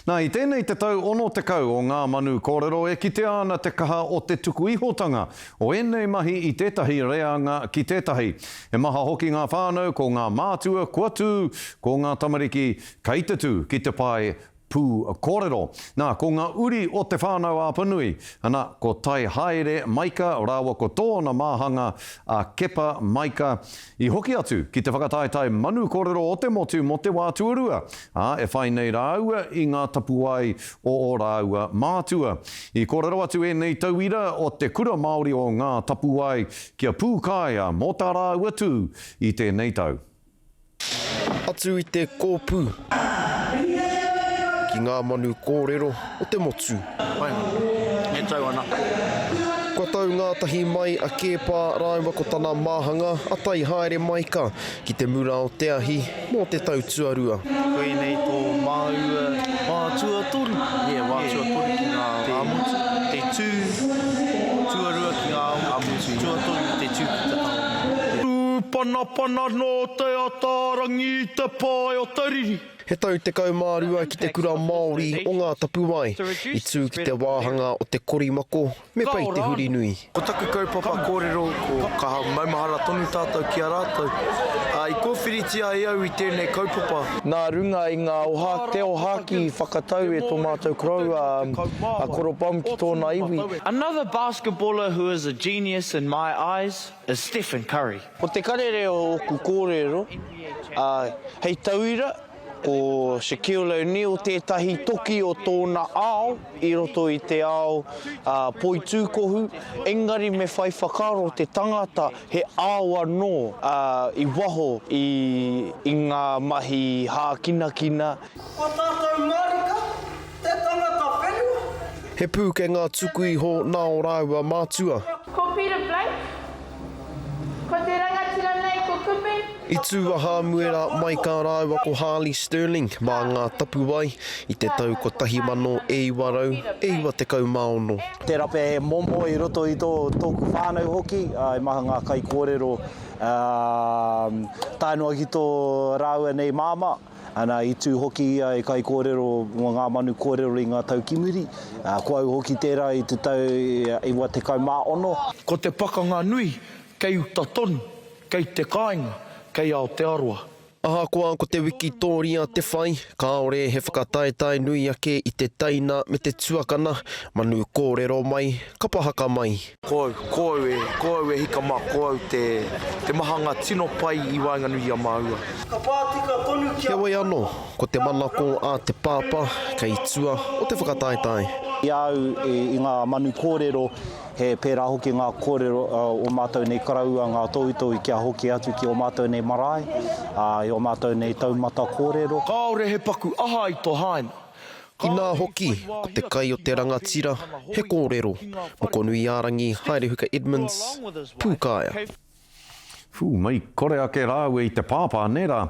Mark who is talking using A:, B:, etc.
A: Nā, i tēnei te tau ono te kau o ngā manu kōrero e kite ana te kaha o te tuku ihotanga o enei mahi i tētahi reanga ki tētahi. E maha hoki ngā whānau ko ngā mātua kua tū, ko ngā tamariki kei te tū ki te pai pū kōrero. Nā, ko ngā uri o te whānau āpanui, ana ko tai haere maika, rāua ko tōna māhanga a kepa maika i hoki atu ki te whakataetai manu kōrero o te motu mo te wā tuarua. E whai nei rāua i ngā tapuai o rāua mātua. I kōrero atu e nei tauira o te kura Māori o ngā tapuai kia pūkaia mō tā rāua tū i tēnei tau.
B: Atu i te kōpū. Ki ngā manu kōrero o te motu.
C: E tau ana.
B: Kua tau ngā tahi mai a Kepa rāua ko tāna māhanga a tai haere maika ki te mura o te ahi mō te tau tuarua.
C: Koe nei tō māua mātua toru. Mātua toru ki ngā amutu. Te tū tuarua ki ngā amutu. Tua toru te tū ki te tau. Pana no te atarangi te pai o tariri.
B: He tau te kaumārua ki te kura Māori o ngā tapuai, i tū ki te wāhanga o te korimako, me pai te huri nui.
C: Ko taku kaupapa kōrero, ko ka maumahara tonu tātou ki a rātou. I kōwhiritia e au i tēnei kaupapa.
D: Nā runga i ngā te ohaki whakatau e tō mātou krau a koropam ki tōna iwi.
E: Another basketballer who is a genius in my eyes is Stephen Curry.
D: Ko te karere o ku kōrero, hei tauira, ko Shaquille O'Neal tētahi toki o tōna ao, i roto i te ao poi tūkohu, engari me whai whakaro te tangata he ao anō i waho i ngā mahi hākinakina.
C: Ko tātou marika, te tangata whenua.
B: He pū ke ngā tuku iho nā o rāua mātua.
F: Ko Peter Blake, ko te rangatira nei ko Kupi.
B: I tū aha muera mai ka rāua ko Harley Sterling mā ngā tapuai i te tau ko tahi mano e iwarau, e iwa te kaumaono.
D: Te rape he momo i roto i tōku whānau hoki, i maha ngā kai kōrero tāinua ki tō rāua nei māma. Ana i tū hoki i kai kōrero o ngā manu kōrero i ngā tau kimuri. Ko au hoki tērā i te tau iwa te kaumaono.
C: Ko te pakanga nui, kei uta tonu, kei te kāinga, kei Aotearoa.
B: Aha koa ko te Wikitoria te whai, kāore he whakataetai nui ake i te taina me te tuakana, manu kōrero mai, kapahaka mai.
C: Ko au e hika mā, ko au te mahanga tino pai i Wainganui a Māua. Ka pātika tonu
B: He wai anō, ko te manako a te pāpa, kei tua o te whakataetai.
D: I au i ngā manu kōrero, he pērā hoki ngā kōrero o mātou nei karaua, ngā toitoi kia hoki atu ki o mātou nei marae, i o mātou nei taumata kōrero.
C: Kāore he paku aha i tō haina.
B: I nā hoki, ko te kai o te rangatira, he kōrero, moko nui ārangi Haerehuka Edmonds, pūkaia.
A: Mai kore ake rāua i te pāpā nera.